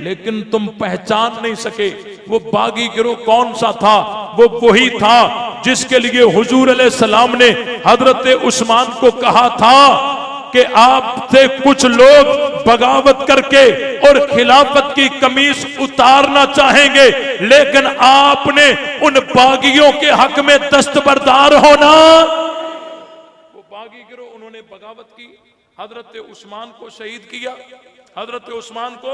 लेकिन तुम पहचान नहीं सके वो बागी गिरोह कौन सा था। वो वही था जिसके लिए हुजूर अलैहिस्सलाम ने हजरत उस्मान को कहा था कि आपसे कुछ लोग बगावत करके और खिलाफत की कमीज उतारना चाहेंगे, लेकिन आपने उन बागियों के हक में दस्तबरदार होना। वो बागी गिरोह, उन्होंने बगावत की, हजरत उस्मान को शहीद किया, हजरत उस्मान को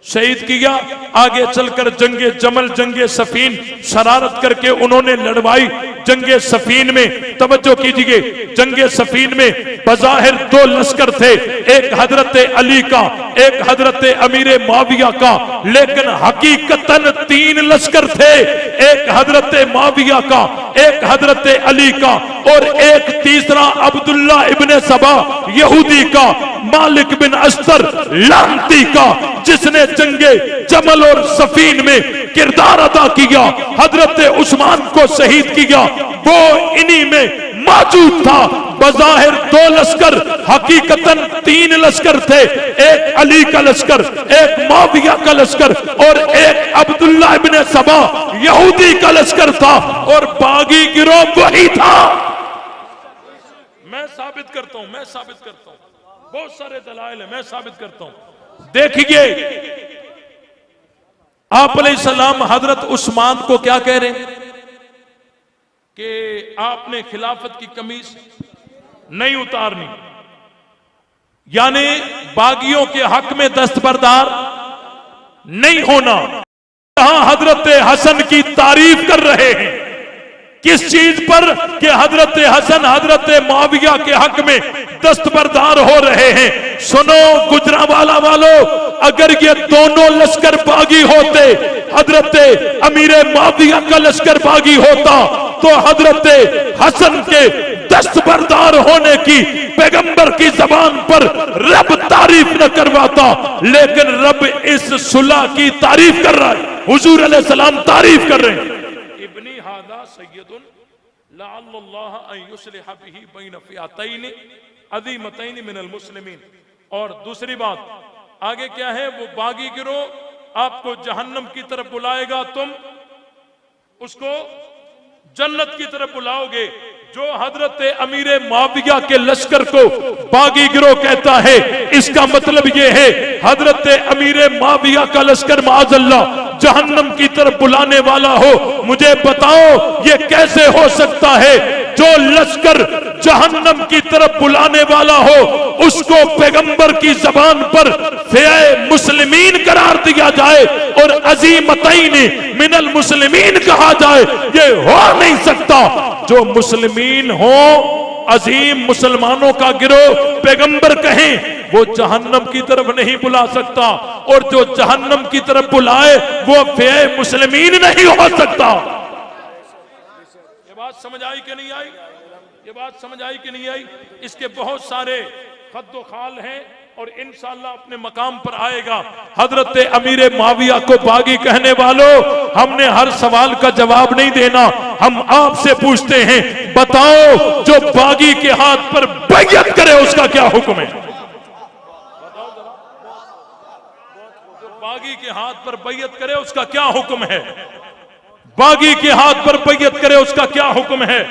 शहीद किया। आगे चलकर जंगे जमल, जंगे सफीन शरारत करके उन्होंने लड़वाई। जंगे सफीन में तवज्जो कीजिए, जंगे सफीन में बज़ाहिर दो लश्कर थे, एक हजरत अली का, एक हजरत अमीर माविया का, लेकिन हकीकतन तीन लश्कर थे, एक हजरत माविया का, एक हजरत अली का और एक तीसरा अब्दुल्ला इब्ने सबा यहूदी का, मालिक बिन अस्तर लांती का, जिसने जंगे जमल और सफीन में किरदार अदा किया, हजरत उस्मान को शहीद किया, वो इन्हीं में मौजूद था। बज़ाहिर दो लश्कर, हकीकतन तीन लश्कर थे, एक अली का लश्कर, एक माविया का लश्कर और एक अब्दुल्ला इब्ने सबा यहूदी का लश्कर था, और बागी गिरोह वही था। मैं साबित करता हूं, मैं साबित करता हूं, बहुत सारे दलाइल है, मैं साबित करता हूं। देखिए आप अलैहिस्सलाम हजरत उस्मान को क्या कह रहे हैं कि आपने खिलाफत की कमीज नहीं उतारनी, यानी बागियों के हक में दस्तबरदार नहीं होना। यहां हजरत हसन की तारीफ कर रहे हैं, किस चीज पर? कि हजरत हसन हजरत मुआविया के हक में दस्तबरदार हो रहे हैं। सुनो गुजरांवाला वालों, अगर ये दोनों लश्कर बागी होते, हजरत अमीर मुआविया का लश्कर बागी होता, तो हजरत हसन के दस्तबरदार होने की पैगंबर की जबान पर रब तारीफ न करवाता, लेकिन रब इस सुलह की तारीफ कर रहा है, हुजूर अलैहिस्सलाम तारीफ कर रहे हैं। इब्नी हादा सय्यदुन लअल्लाह अन युस्लिह बिही बैन फिअतैन अज़ीमतैन मिनल मुस्लिमीन। और दूसरी बात आगे क्या है? वो बागी गिरोह आपको जहन्नम की तरफ बुलाएगा, तुम उसको जन्नत की तरफ बुलाओगे। जो हजरत अमीर मुआविया के लश्कर को बागी गिरोह कहता है, इसका मतलब यह है हजरत अमीर मुआविया का लश्कर माअज़ल्लाह जहन्नम की तरफ बुलाने वाला हो। मुझे बताओ ये कैसे हो सकता है? जो लश्कर जहन्नम की तरफ बुलाने वाला हो, उसको पैगंबर की जबान पर फ़िए मुस्लिमीन करार दिया जाए और अज़ीमतैन मिनल मुस्लिमीन कहा जाए, ये हो नहीं सकता। जो मुस्लिमीन हो, अजीम मुसलमानों का गिरोह पैगंबर कहें, वो जहन्नम की तरफ नहीं बुला सकता, और जो जहन्नम की तरफ बुलाए वो फ़िए मुस्लिमीन नहीं हो सकता। ये बात समझ आई कि नहीं आई? ये बात समझ आई कि नहीं आई? इसके बहुत सारे खद्दो खाल हैं और इंशाअल्लाह अपने मकाम पर आएगा। हजरत अमीर मुआविया को बागी कहने वालों, हमने हर सवाल का जवाब नहीं देना, हम आपसे पूछते हैं, बताओ जो बागी के हाथ पर बैयत करे उसका क्या हुक्म है? बताओ जरा, जो बागी के हाथ पर बैयत करे उसका क्या हुक्म है? बागी के हाथ पर बैयत करे उसका क्या हुक्म है?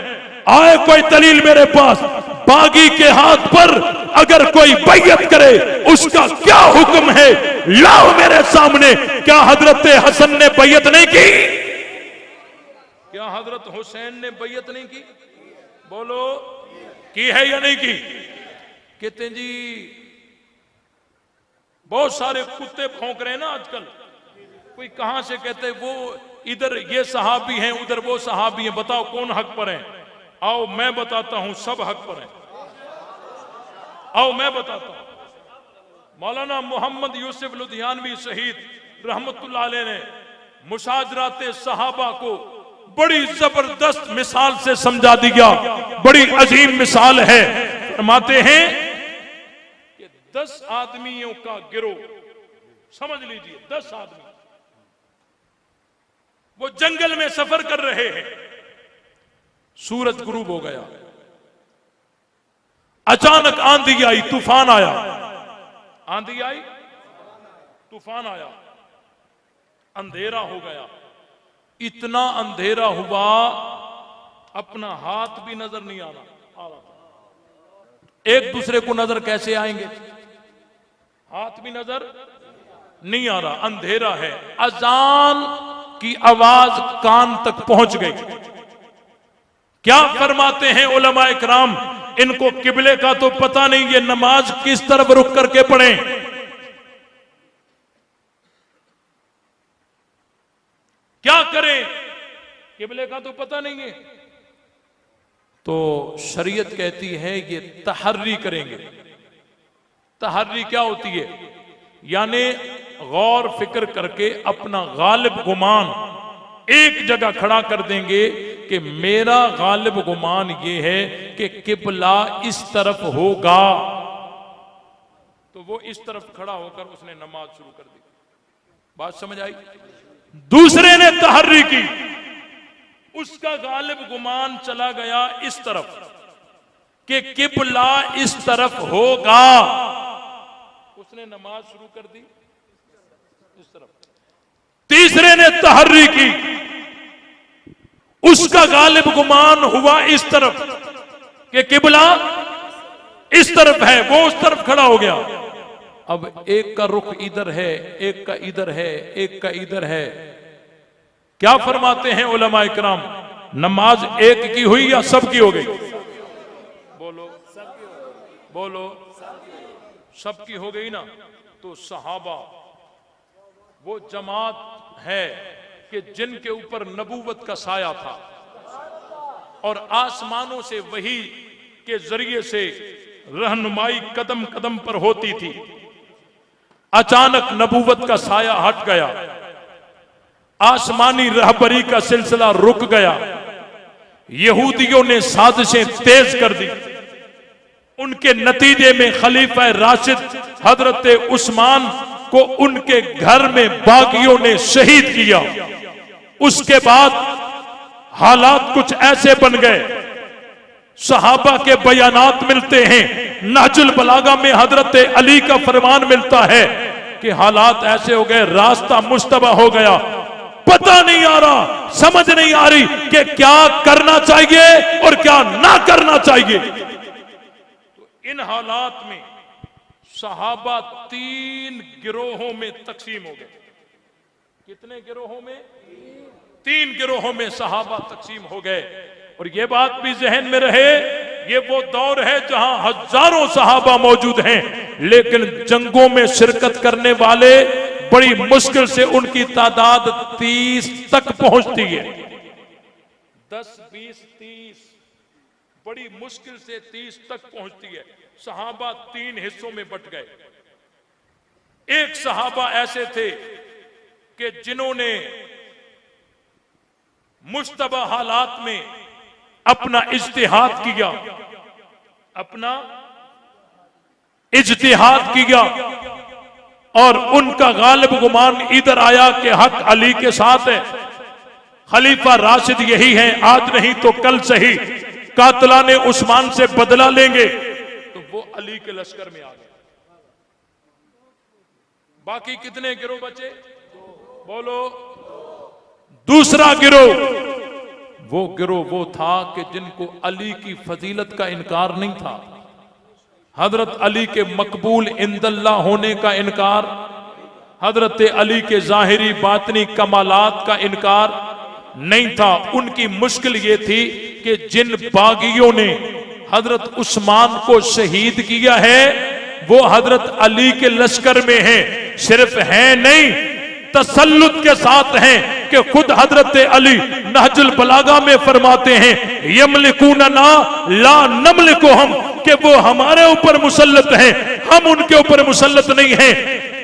आए कोई दलील मेरे पास, बागी के हाथ पर अगर कोई बैयत करे उसका क्या हुक्म है? लाओ मेरे सामने। क्या हजरत हसन ने बैयत नहीं की? क्या हजरत हुसैन ने बैयत नहीं की? बोलो, की है या नहीं की? कहते हैं जी बहुत सारे कुत्ते भौंक रहे हैं ना आजकल, कोई कहां से कहते हैं वो इधर ये सहाबी हैं उधर वो सहाबी हैं, बताओ कौन हक पर है? आओ मैं बताता हूं, सब हक पर हैं। आओ मैं बताता हूं। मौलाना मोहम्मद यूसुफ लुधियानवी शहीद रहमतुल्लाह अलैह ने मुशाजराते सहाबा को बड़ी जबरदस्त मिसाल से समझा दिया, बड़ी अजीम मिसाल है। फरमाते हैं कि 10 आदमियों का गिरोह, समझ लीजिए 10 आदमी, वो जंगल में सफर कर रहे हैं। सूरज गुरूब हो गया, अचानक आंधी आई, तूफान आया। आंधी आई, तूफान आया, अंधेरा हो गया। इतना अंधेरा हुआ अपना हाथ भी नजर नहीं आ रहा था। एक दूसरे को नजर कैसे आएंगे? हाथ भी नजर नहीं आ रहा, अंधेरा है। अजान की आवाज कान तक पहुंच गई। क्या फरमाते हैं उलमाए किराम, इनको किबले का तो पता नहीं, ये नमाज किस तरफ रुक करके पढ़ें। क्या करें, किबले का तो पता नहीं है। तो शरीयत कहती है ये तहर्री करेंगे। तहर्री क्या होती है? यानी गौर फिक्र करके अपना गालिब गुमान एक जगह खड़ा कर देंगे कि मेरा गालिब गुमान ये है कि किबला इस तरफ होगा। तो वो इस तरफ खड़ा होकर उसने नमाज शुरू कर दी। बात समझ आई? दूसरे ने तहर्री की, उसका गालिब गुमान चला गया इस तरफ कि किबला इस तरफ होगा। उसने नमाज शुरू कर दी इस तरफ। तीसरे ने तहर्री की, उसका गालिब गुमान हुआ इस तरफ कि किबला इस तरफ है, वो उस तरफ खड़ा हो गया। अब एक का रुख इधर है, एक का इधर है, एक का इधर है। क्या फरमाते हैं उलमाए किराम, नमाज एक की हुई या सब की हो गई? बोलो, बोलो, सब की हो गई ना। तो सहाबा वो जमात है कि जिनके ऊपर नबूवत का साया था और आसमानों से वही के जरिए से रहनुमाई कदम कदम पर होती थी। अचानक नबूवत का साया हट गया, आसमानी रहबरी का सिलसिला रुक गया। यहूदियों ने साजिशें तेज कर दी। उनके नतीजे में खलीफा राशिद हजरत उस्मान को उनके घर में बागियों ने शहीद किया। उसके बाद हालात कुछ ऐसे बन गए, सहाबा के बयानात मिलते हैं, नहजुल बलागा में हजरत अली का फरमान मिलता है कि हालात ऐसे हो गए, रास्ता मुश्तबा हो गया, पता नहीं आ रहा, समझ नहीं आ रही कि क्या करना चाहिए और क्या ना करना चाहिए। तो इन हालात में सहाबा 3 गिरोहों में तकसीम हो गए। कितने गिरोहों में? 3 गिरोहों में सहाबा तकसीम हो गए। और यह बात भी जहन में रहे, ये वो दौर है जहां हजारों सहाबा मौजूद हैं, लेकिन जंगों में शिरकत करने वाले बड़ी मुश्किल से उनकी तादाद 30 तक पहुंचती है। 10, 20, 30 बड़ी मुश्किल से 30 तक पहुंचती है। सहाबा 3 हिस्सों में बट गए। एक सहाबा ऐसे थे कि जिन्होंने मुश्तबा हालात में अपना इज्तिहाद किया, अपना इज्तिहाद किया और उनका गालिब गुमान इधर आया कि हक अली के साथ है, खलीफा राशिद यही है, आज नहीं तो कल सही कातला ने उस्मान से बदला लेंगे। तो वो अली के लश्कर में आ गए। बाकी कितने गिरोह बचे? बोलो। दूसरा गिरोह वो था कि जिनको अली की फजीलत का इनकार नहीं था, हजरत अली के मकबूल इंदल्ला होने का इनकार, हजरत अली के जाहिरी बातनी कमालात का इनकार, नहीं था। उनकी मुश्किल ये थी कि जिन बागियों ने हजरत उस्मान को शहीद किया है वो हजरत अली के लश्कर में है। सिर्फ है नहीं, तसल्लुत के साथ हैं कि खुद हजरत अली नहजुल बलागा में फरमाते हैं यमलिकूना ला नमलिकुहुम, कि वो हमारे ऊपर मुसल्लत हैं, हम उनके ऊपर मुसल्लत नहीं हैं।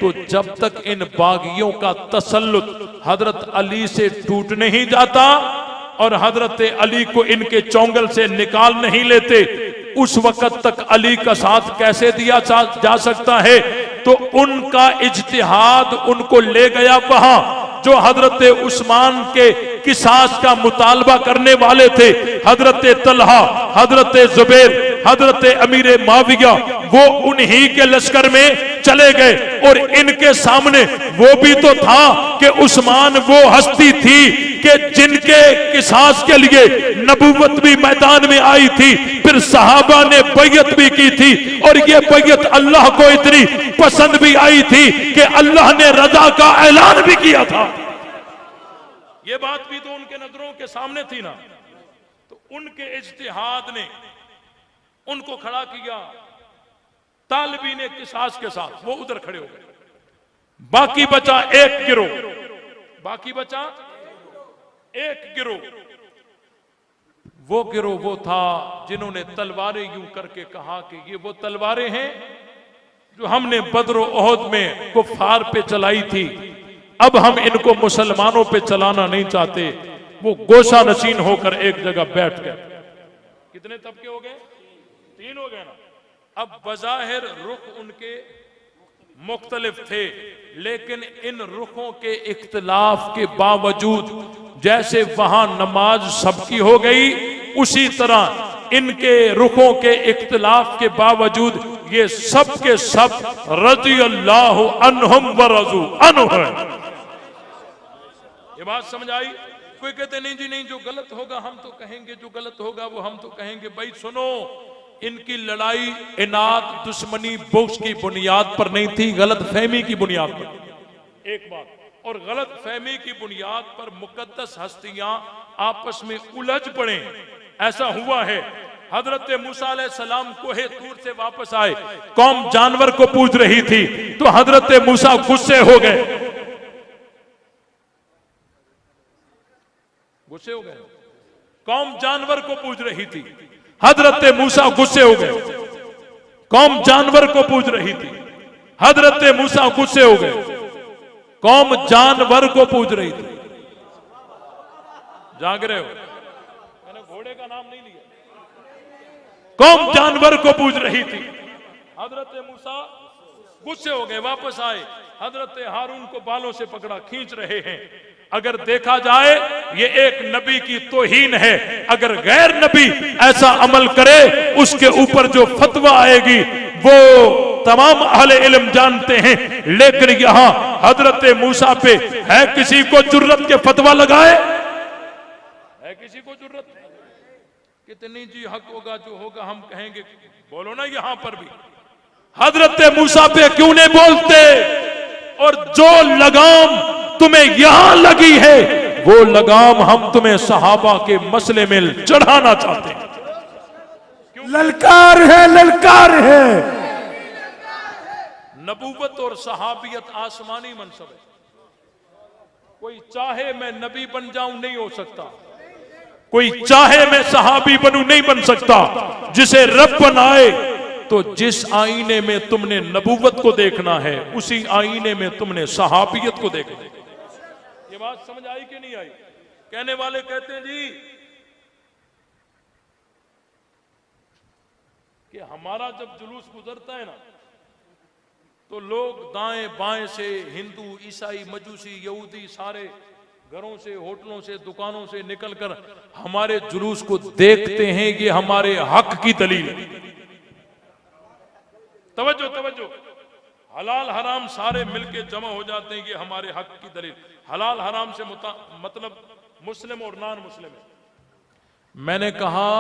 तो जब तक इन बागियों का तसल्लुत हजरत अली से टूट नहीं जाता और हजरत अली को इनके चोंगल से निकाल नहीं लेते, उस वक्त तक अली का साथ कैसे दिया जा सकता है। तो उनका इज्तिहाद उनको ले गया वहां जो हजरत उस्मान के किसास का मुतालबा करने वाले थे, हजरत तलहा, हजरत जुबैर, हजरत अमीर माविया, वो उन्हीं के लश्कर में चले गए। और इनके सामने वो भी तो था कि उस्मान वो हस्ती थी कि जिनके किसास के लिए नबूवत भी मैदान में आई थी, फिर सहाबा ने बैयत भी की थी, और ये बैयत अल्लाह को इतनी पसंद भी आई थी कि अल्लाह ने रजा का ऐलान भी किया था। ये बात भी तो उनके नजरों के सामने थी ना। तो उनके इज्तिहाद ने उनको खड़ा किया, तालिबीन किसास के साथ वो उधर खड़े हो गए। बाकी बचा एक गिरोह, बाकी बचा एक गिरोह। वो गिरोह वो था जिन्होंने तलवारें यूं करके कहा कि ये वो तलवारें हैं जो हमने बद्र ओहद में कुफार पे चलाई थी, अब हम इनको मुसलमानों पे चलाना नहीं चाहते। वो गोशा नशीन होकर एक जगह बैठ गए। कितने तबके हो गए? 3 हो गए ना। अब बज़ाहिर रुख उनके मुख्तलिफ थे, लेकिन इन रुखों के इख्तिलाफ के बावजूद जैसे वहां नमाज सबकी हो गई, उसी तरह इनके रुखों के इख्तिलाफ के बावजूद ये सब के सब रज़ी अल्लाह अन्हुम व रज़ू अन्हु। ये बात समझ आई? कोई कहते नहीं जी नहीं, जो गलत होगा हम तो कहेंगे, जो गलत होगा वो हम तो कहेंगे। भाई सुनो, इनकी लड़ाई इनाद, दुश्मनी, बुग़्ज़ की बुनियाद पर नहीं थी, गलत फहमी की बुनियाद पर। एक बात, और गलत फहमी की बुनियाद पर मुकद्दस हस्तियां आपस में उलझ पड़े। ऐसा हुआ है, हजरत मूसा अलैहिस्सलाम कोहे तूर से वापस आए, कौम जानवर को पूज रही थी, तो हजरत मूसा गुस्से हो गए, गुस्से हो गए। कौम जानवर को पूज रही थी, हजरत मूसा गुस्से हो गए। कौम जानवर को पूज रही थी, हजरत मूसा गुस्से हो गए। कौम जानवर को पूज रही थी। जाग रहे हो? मैंने घोड़े का नाम नहीं लिया। कौम जानवर को पूज रही थी, हजरत मूसा गुस्से हो गए, वापस आए। हजरत हारून को बालों से पकड़ा, खींच रहे हैं। अगर देखा जाए ये एक नबी की तौहीन है। अगर गैर नबी ऐसा अमल करे, उसके ऊपर जो फतवा आएगी वो तमाम अहले इल्म जानते हैं। लेकिन यहां हजरत मूसा पे है किसी को जुर्रत के फतवा लगाए? है किसी को जुर्रत? कितनी जी हक होगा, जो होगा हम कहेंगे। बोलो ना, यहां पर भी हजरत मूसा पे क्यों नहीं बोलते? और जो लगाम तुम्हें यहां लगी है, वो लगाम हम तुम्हें सहाबा के मसले में चढ़ाना चाहते हैं। ललकार है, ललकार है। नबूवत और सहाबियत आसमानी मनसब है। कोई चाहे मैं नबी बन जाऊं नहीं हो सकता, कोई चाहे मैं सहाबी बनूं नहीं बन सकता। जिसे रब बनाए, तो जिस आईने में तुमने नबूवत को देखना है, उसी आईने में तुमने सहाबियत को देखना है। ये बात समझ आई कि नहीं आई? कहने वाले कहते हैं जी कि हमारा जब जुलूस गुजरता है ना, तो लोग दाएं बाएं से, हिंदू, ईसाई, मजूसी, यहूदी, सारे घरों से, होटलों से, दुकानों से निकलकर हमारे जुलूस को देखते हैं। ये हमारे हक की दलील है। तवज्जो तवज्जो, हलाल हराम सारे मिलके जमा हो जाते हैं, ये हमारे हक की दलील। हलाल हराम से मतलब मुस्लिम और नॉन मुस्लिम है। मैंने कहा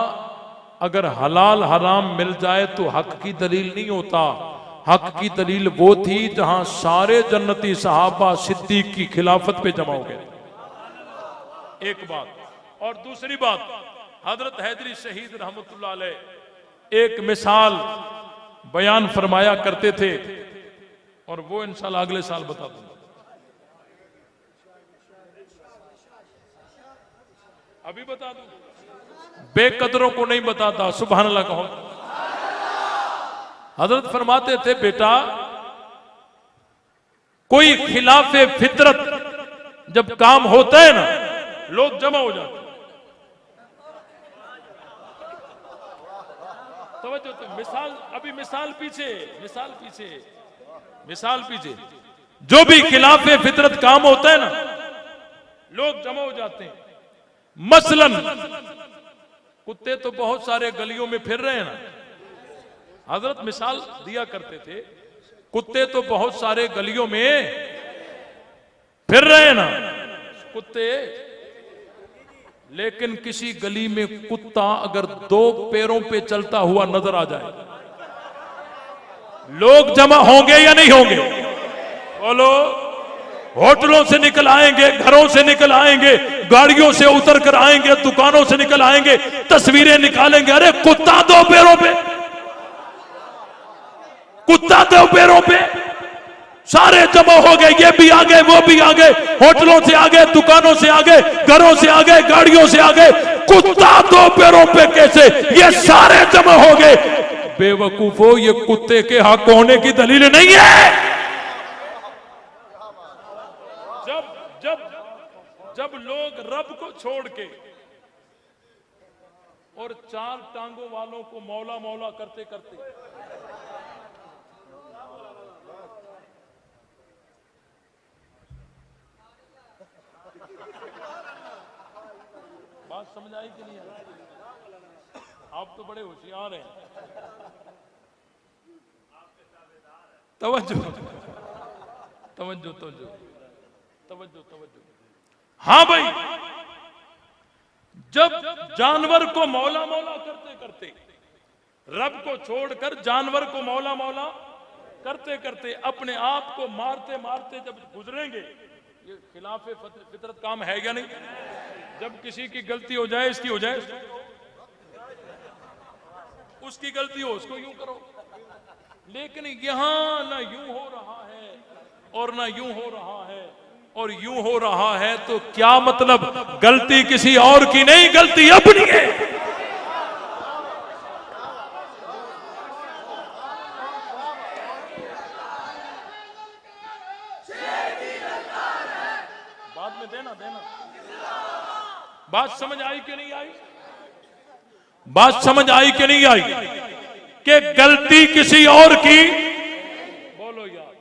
अगर हलाल हराम मिल जाए तो हक की दलील नहीं होता। हक की दलील वो थी जहां सारे जन्नती सहाबा सिद्दीक की खिलाफत पे जमा हो गए। एक बात। और दूसरी बात, हजरत हैदरी शहीद रहमतुल्लाह अलैह एक मिसाल बयान फरमाया करते थे, और वो इंशाल्लाह अगले साल बता दूंगा। अभी बता दूं, बेकदरों को नहीं बताता, सुभान अल्लाह कहो। हजरत फरमाते थे, बेटा कोई खिलाफे फितरत जब काम होता है ना, लोग जमा हो जाते हैं। तो मिसाल, अभी मिसाल पीछे, जो भी खिलाफे फितरत काम होता है ना, लोग जमा हो जाते हैं। मसलन कुत्ते तो बहुत सारे गलियों में फिर रहे हैं ना, हजरत मिसाल दिया करते थे, कुत्ते तो बहुत सारे गलियों में फिर रहे हैं ना कुत्ते, लेकिन किसी गली में कुत्ता अगर 2 पैरों पे चलता हुआ नजर आ जाए, लोग जमा होंगे या नहीं होंगे? बोलो। होटलों से निकल आएंगे, घरों से निकल आएंगे, गाड़ियों से उतर कर आएंगे, दुकानों से निकल आएंगे, तस्वीरें निकालेंगे, अरे कुत्ता 2 पैरों पे, कुत्ता 2 पैरों पे, सारे जमा हो गए, ये भी आ गए, वो भी आ गए, होटलों से आ गए, दुकानों से आ गए, घरों से आ गए, गाड़ियों से आ गए, कुत्ता 2 पैरों पे कैसे? ये सारे जमा हो गए। बेवकूफो, ये कुत्ते के हक होने की दलील नहीं है। जब लोग रब को छोड़ के और 4 टांगों वालों को मौला मौला करते करते बात समझ आई कि नहीं आई? आप तो बड़े होशियार हैं। तवज्जो तवज्जो तवज्जो तवज्जो तवज्जो। हाँ भाई, जब जानवर को मौला मौला करते करते, रब को छोड़कर जानवर को मौला मौला करते करते अपने आप को मारते मारते जब गुजरेंगे, ये खिलाफे फितरत काम है या नहीं? जब किसी की गलती हो जाए, इसकी हो जाए, उसकी गलती हो, उसको यूं करो। लेकिन यहां ना यूं हो रहा है और ना यूं हो रहा है और यूं हो रहा है, तो क्या मतलब? गलती किसी और की नहीं, गलती अपनी है। बाद में देना। बात समझ आई कि नहीं आई? बात समझ आई कि नहीं आई? कि गलती किसी और की, बोलो यार,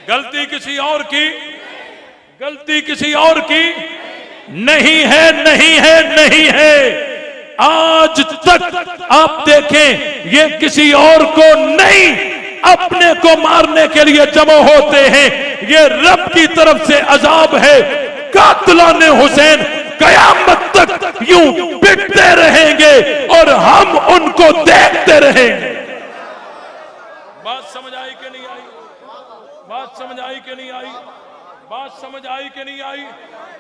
गलती किसी और की, गलती किसी और की नहीं है, नहीं है, नहीं है। आज तक आप देखें, ये किसी और को नहीं, अपने को मारने के लिए जमा होते हैं। ये रब की तरफ से अजाब है। कातिलाने हुसैन कयामत तक यूं पिटते रहेंगे और हम उनको देखते रहेंगे। बात समझ आई कि नहीं आई? बात समझ आई कि नहीं आई? बात समझ आई कि नहीं आई?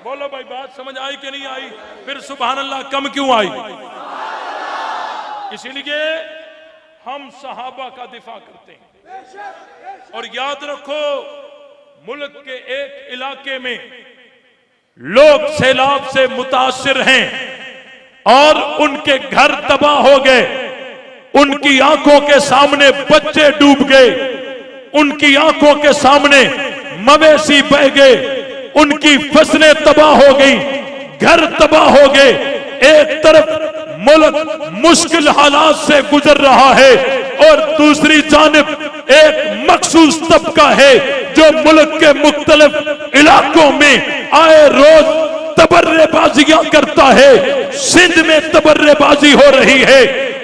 बोलो भाई, बात समझ आई कि नहीं आई? फिर सुभान अल्लाह कम क्यों आई? इसीलिए हम सहाबा का दिफा करते हैं। और याद रखो, मुल्क के एक इलाके में लोग सैलाब से मुतासिर हैं और उनके घर तबाह हो गए, उनकी आंखों के सामने बच्चे डूब गए, उनकी आंखों के सामने मवेशी बह गए, उनकी फसलें तबाह हो गई, घर तबाह हो गए। एक तरफ मुल्क मुश्किल हालात से गुजर रहा है और दूसरी जानिब एक मखसूस तबका है जो मुल्क के मुख्तलिफ इलाकों में आए रोज तबर्रेबाजियां करता है। सिंध में तबर्रेबाजी हो रही है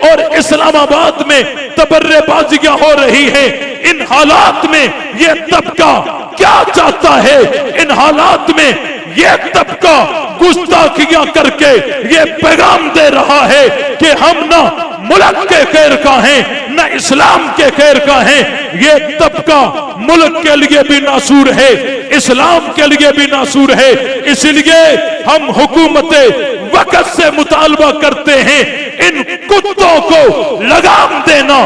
और इस्लामाबाद में तबर्रेबाजियां हो रही है। इन हालात में यह तबका क्या चाहता है? इन हालात में ये तबका गुस्ताखियां करके ये पैगाम दे रहा है कि हम ना मुल्क के खैर का हैं न इस्लाम के खैर का हैं। ये तबका मुल्क के लिए भी नासूर है, इस्लाम के लिए भी नासूर है। इसलिए हम हुकूमत वक़्त से मुतालबा करते हैं, इन कुत्तों को लगाम देना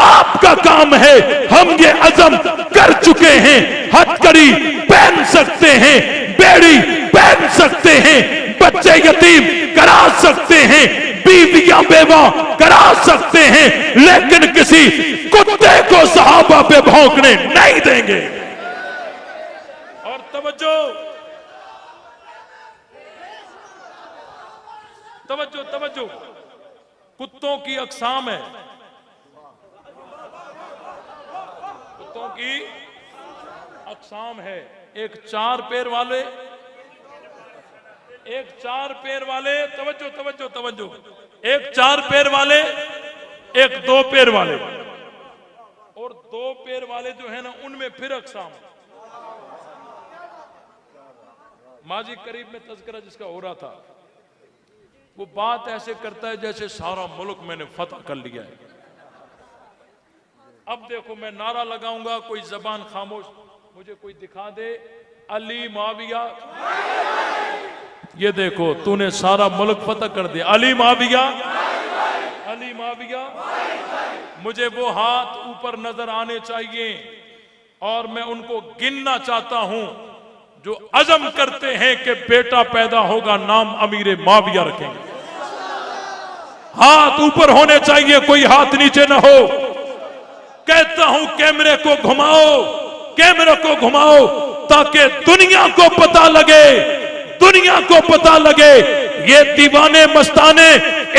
आपका काम है। हम ये अज़म कर चुके हैं, हथकड़ी पहन सकते हैं, बेड़ी पहन सकते हैं, बच्चे यतीम करा सकते हैं, बीवियां बेवा करा सकते हैं, लेकिन किसी कुत्ते को सहाबा पे भौंकने नहीं देंगे। और तवज्जो तवज्जो तवज्जो, कुत्तों की अक़साम है, कुत्तों की अक़साम है। एक 4 पैर वाले, एक 4 पैर वाले, तवज्जो तवज्जो तवज्जो, एक 4 पैर वाले, एक 2 पैर वाले, और 2 पैर वाले जो है ना उनमें फिर अक़साम। माजी करीब में तज़किरा जिसका हो रहा था, वो बात ऐसे करता है जैसे सारा मुल्क मैंने फतह कर लिया है। अब देखो मैं नारा लगाऊंगा, कोई जबान खामोश, मुझे कोई दिखा दे अली माविया, ये देखो तूने सारा मुल्क फतह कर दिया, अली माविया, अली माविया। मुझे वो हाथ ऊपर नजर आने चाहिए और मैं उनको गिनना चाहता हूं जो अज़म करते हैं कि बेटा पैदा होगा नाम अमीर माविया रखेंगे। हाथ ऊपर होने चाहिए, कोई हाथ नीचे ना हो। कहता हूं कैमरे को घुमाओ, कैमरे को घुमाओ, ताकि दुनिया को पता लगे, दुनिया को पता लगे ये दीवाने मस्ताने,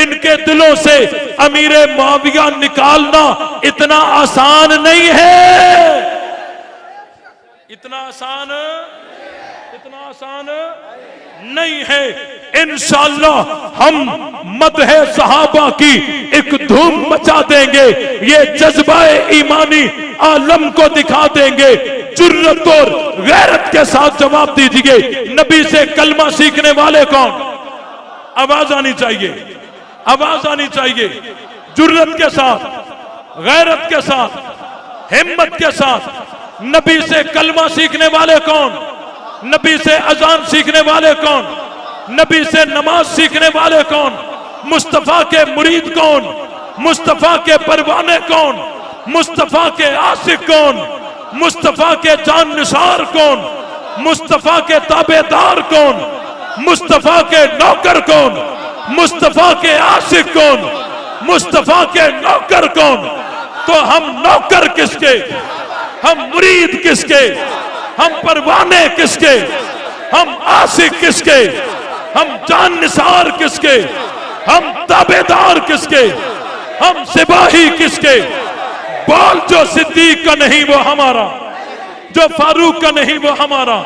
इनके दिलों से अमीर माविया निकालना इतना आसान नहीं है, इतना आसान नहीं है। इंशाअल्लाह हम मदह सहाबा की एक धूम मचा देंगे, ये जज्बाए ईमानी आलम को दिखा देंगे। जुर्रत और गैरत के साथ जवाब दीजिए, नबी से कलमा सीखने वाले कौन? आवाज आनी चाहिए, आवाज आनी चाहिए। जुर्रत के साथ, गैरत के साथ, हिम्मत के साथ नबी से कलमा सीखने वाले कौन? नबी से अजान सीखने वाले कौन? नबी से नमाज सीखने वाले कौन? मुस्तफा के मुरीद कौन? मुस्तफा के परवाने कौन? मुस्तफा के आशिक कौन? मुस्तफा के जान निसार कौन? मुस्तफा के ताबेदार कौन? मुस्तफा के नौकर कौन? मुस्तफा के आशिक कौन? मुस्तफा के नौकर कौन? तो हम नौकर किसके, हम मुरीद किसके, हम परवाने किसके, हम आशिक किसके, हम जान निसार किसके, हम ताबेदार किसके, हम सिपाही किसके? बोल, जो सिद्दीक का नहीं वो हमारा, जो फारूक का नहीं वो हमारा,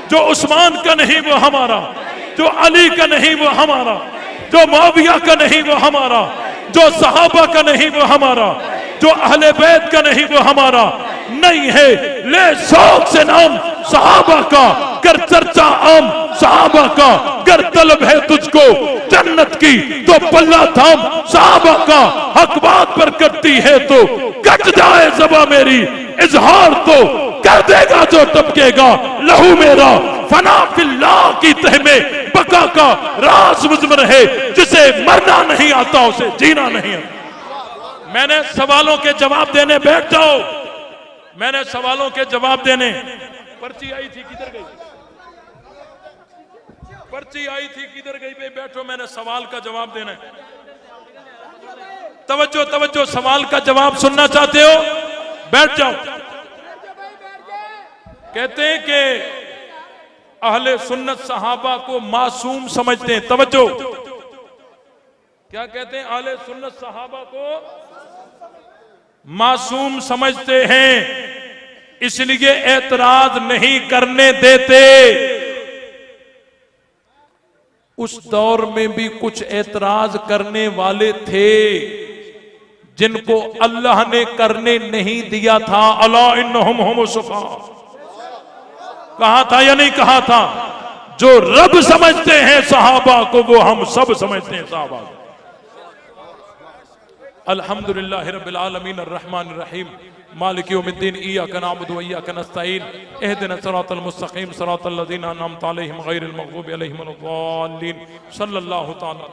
जो उस्मान का नहीं वो हमारा, जो अली का नहीं वो हमारा, जो मुआविया का नहीं वो हमारा, जो सहाबा का नहीं वो हमारा, जो अहले बैत का नहीं वो हमारा नहीं है। ले शौक से नाम सहाबा का, कर चर्चा आम सहाबा का, कर तलब है तुझको जन्नत की तो पल्ला थाम सहाबा का। हक बात पर करती है तो कट जाए ज़बा मेरी, इजहार तो कर देगा जो टपकेगा लहू मेरा। फना फिल्लाह की तह में बका का राज मुज़मर है, जिसे मरना नहीं आता उसे जीना नहीं आता। मैंने सवालों के जवाब देने, बैठ जाओ, मैंने सवालों के जवाब देने, पर्ची आई थी किधर गई, पर्ची आई थी किधर गई? पे बैठो, मैंने सवाल का जवाब देना है। तवज्जो तवज्जो, सवाल का जवाब सुनना चाहते हो? बैठ जाओ। कहते हैं कि अहले सुन्नत सहाबा को मासूम समझते हैं। तवज्जो, क्या कहते हैं? अहले सुन्नत सहाबा को मासूम समझते हैं, इसलिए एतराज नहीं करने देते। उस दौर में भी कुछ एतराज करने वाले थे जिनको अल्लाह ने करने नहीं दिया था। अला इन्नहुम हुमुस सफा, कहा था या नहीं कहा था? जो रब समझते हैं सहाबा को वो हम सब समझते हैं सहाबा को। अल्हम्दुलिल्लाह रब्बिल आलमीन अर्रहमानिर रहीम मालिक यौमिद्दीन इय्याका नअबुदु व इय्याका नस्तईन इहदिनस सिरातल मुस्तकीम सिरातल लज़ीना अनअमता अलैहिम गैरिल मग़ज़ूबि अलैहिम वलद्दाल्लीन सल्लल्लाहु तआला